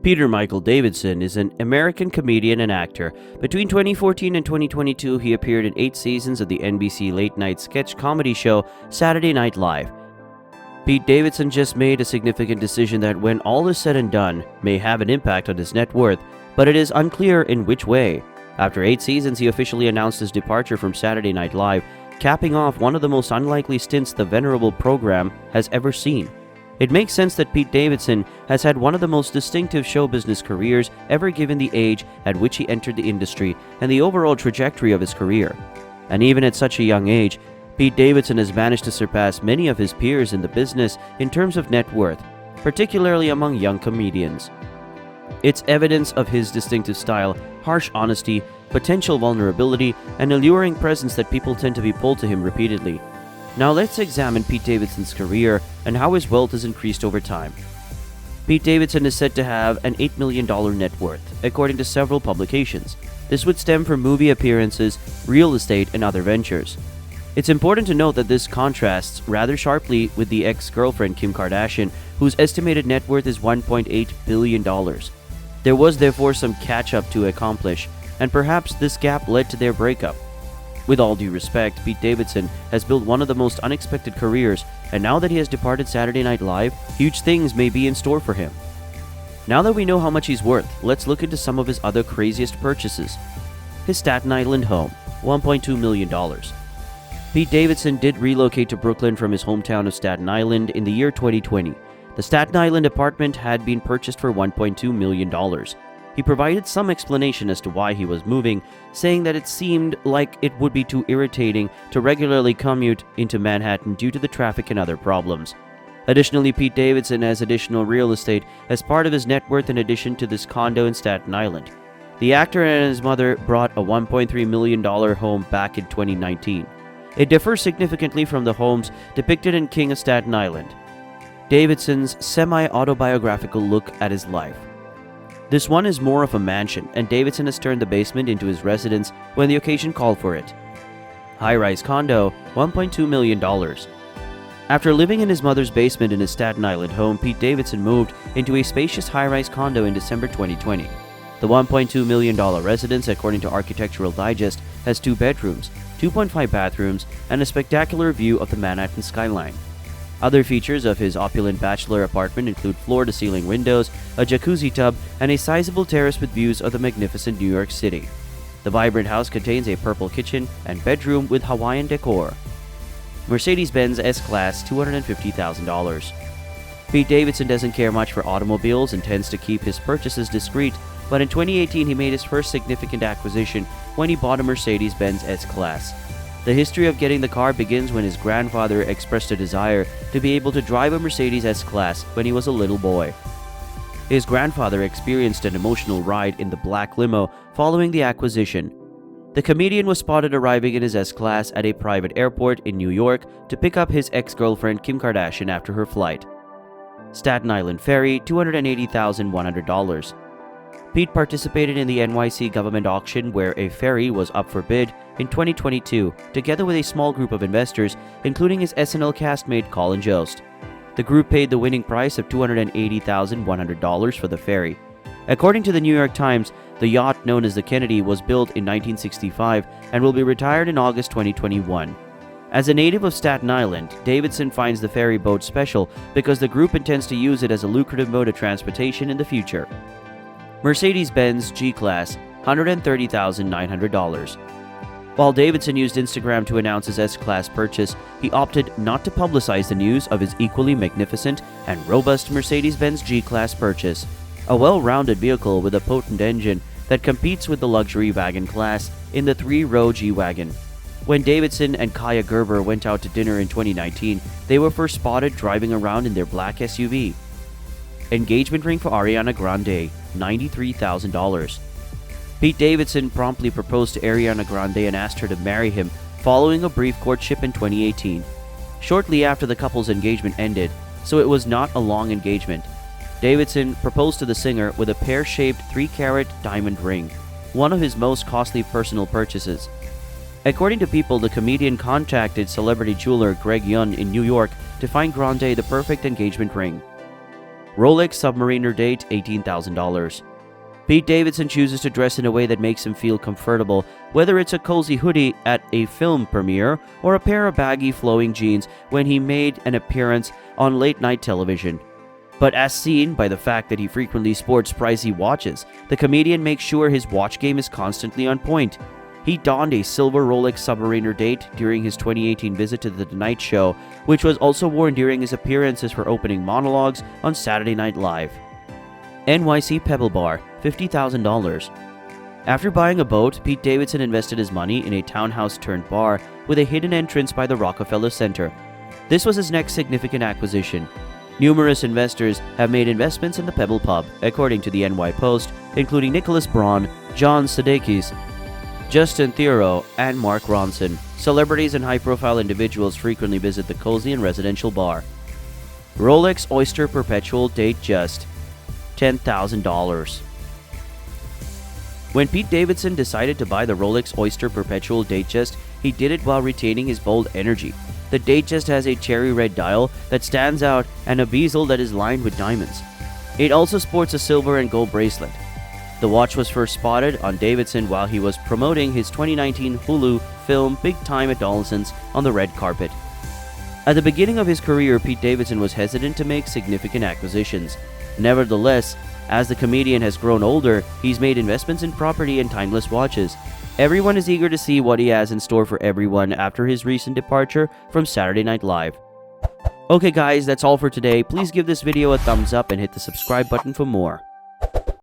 Pete Michael Davidson is an American comedian and actor. Between 2014 and 2022, he appeared in 8 seasons of the NBC late-night sketch comedy show Saturday Night Live. Pete Davidson just made a significant decision that, when all is said and done, may have an impact on his net worth, but it is unclear in which way. After 8 seasons, he officially announced his departure from Saturday Night Live, capping off one of the most unlikely stints the venerable program has ever seen. It makes sense that Pete Davidson has had one of the most distinctive show business careers ever, given the age at which he entered the industry and the overall trajectory of his career. And even at such a young age, Pete Davidson has managed to surpass many of his peers in the business in terms of net worth, particularly among young comedians. It's evidence of his distinctive style, harsh honesty, potential vulnerability, and alluring presence that people tend to be pulled to him repeatedly. Now let's examine Pete Davidson's career and how his wealth has increased over time. Pete Davidson is said to have an $8 million net worth, according to several publications. This would stem from movie appearances, real estate, and other ventures. It's important to note that this contrasts rather sharply with the ex-girlfriend Kim Kardashian, whose estimated net worth is $1.8 billion. There was therefore some catch-up to accomplish, and perhaps this gap led to their breakup. With all due respect, Pete Davidson has built one of the most unexpected careers, and now that he has departed Saturday Night Live, huge things may be in store for him. Now that we know how much he's worth, let's look into some of his other craziest purchases. His Staten Island home, $1.2 million. Pete Davidson did relocate to Brooklyn from his hometown of Staten Island in the year 2020. The Staten Island apartment had been purchased for $1.2 million. He provided some explanation as to why he was moving, saying that it seemed like it would be too irritating to regularly commute into Manhattan due to the traffic and other problems. Additionally, Pete Davidson has additional real estate as part of his net worth in addition to this condo in Staten Island. The actor and his mother bought a $1.3 million home back in 2019. It differs significantly from the homes depicted in King of Staten Island. Davidson's semi-autobiographical look at his life. This one is more of a mansion, and Davidson has turned the basement into his residence when the occasion called for it. High-rise condo, $1.2 million. After living in his mother's basement in his Staten Island home, Pete Davidson moved into a spacious high-rise condo in December 2020. The $1.2 million residence, according to Architectural Digest, has 2 bedrooms, 2.5 bathrooms, and a spectacular view of the Manhattan skyline. Other features of his opulent bachelor apartment include floor-to-ceiling windows, a jacuzzi tub, and a sizable terrace with views of the magnificent New York City. The vibrant house contains a purple kitchen and bedroom with Hawaiian decor. Mercedes-Benz S-Class, $250,000. Pete Davidson doesn't care much for automobiles and tends to keep his purchases discreet, but in 2018 he made his first significant acquisition when he bought a Mercedes-Benz S-Class. The history of getting the car begins when his grandfather expressed a desire to be able to drive a Mercedes S-Class when he was a little boy. His grandfather experienced an emotional ride in the black limo following the acquisition. The comedian was spotted arriving in his S-Class at a private airport in New York to pick up his ex-girlfriend Kim Kardashian after her flight. Staten Island Ferry, $280,100. Pete participated in the NYC government auction where a ferry was up for bid in 2022, together with a small group of investors, including his SNL castmate Colin Jost. The group paid the winning price of $280,100 for the ferry. According to the New York Times, the yacht known as the Kennedy was built in 1965 and will be retired in August 2021. As a native of Staten Island, Davidson finds the ferry boat special because the group intends to use it as a lucrative mode of transportation in the future. Mercedes-Benz G-Class, $130,900. While Davidson used Instagram to announce his S-Class purchase, he opted not to publicize the news of his equally magnificent and robust Mercedes-Benz G-Class purchase, a well-rounded vehicle with a potent engine that competes with the luxury wagon class in the 3-row G-Wagon. When Davidson and Kaya Gerber went out to dinner in 2019, they were first spotted driving around in their black SUV. Engagement ring for Ariana Grande, $93,000. Pete Davidson promptly proposed to Ariana Grande and asked her to marry him following a brief courtship in 2018. Shortly after the couple's engagement ended, so it was not a long engagement, Davidson proposed to the singer with a pear-shaped 3-carat diamond ring, one of his most costly personal purchases. According to People, the comedian contacted celebrity jeweler Greg Yun in New York to find Grande the perfect engagement ring. Rolex Submariner date, $18,000. Pete Davidson chooses to dress in a way that makes him feel comfortable, whether it's a cozy hoodie at a film premiere or a pair of baggy flowing jeans when he made an appearance on late-night television. But as seen by the fact that he frequently sports pricey watches, the comedian makes sure his watch game is constantly on point. He donned a silver Rolex Submariner date during his 2018 visit to The Tonight Show, which was also worn during his appearances for opening monologues on Saturday Night Live. NYC Pebble Bar, $50,000. After buying a boat, Pete Davidson invested his money in a townhouse-turned-bar with a hidden entrance by the Rockefeller Center. This was his next significant acquisition. Numerous investors have made investments in the Pebble Pub, according to the NY Post, including Nicholas Braun, John Sudeikis, Justin Theroux, and Mark Ronson. Celebrities and high-profile individuals frequently visit the cozy and residential bar. Rolex Oyster Perpetual date just $10,000. When Pete Davidson decided to buy the Rolex Oyster Perpetual Datejust, he did it while retaining his bold energy. The Datejust has a cherry red dial that stands out and a bezel that is lined with diamonds. It also sports a silver and gold bracelet. The watch was first spotted on Davidson while he was promoting his 2019 Hulu film Big Time Adolescence on the red carpet. At the beginning of his career, Pete Davidson was hesitant to make significant acquisitions. Nevertheless, as the comedian has grown older, he's made investments in property and timeless watches. Everyone is eager to see what he has in store for everyone after his recent departure from Saturday Night Live. Okay guys, that's all for today. Please give this video a thumbs up and hit the subscribe button for more.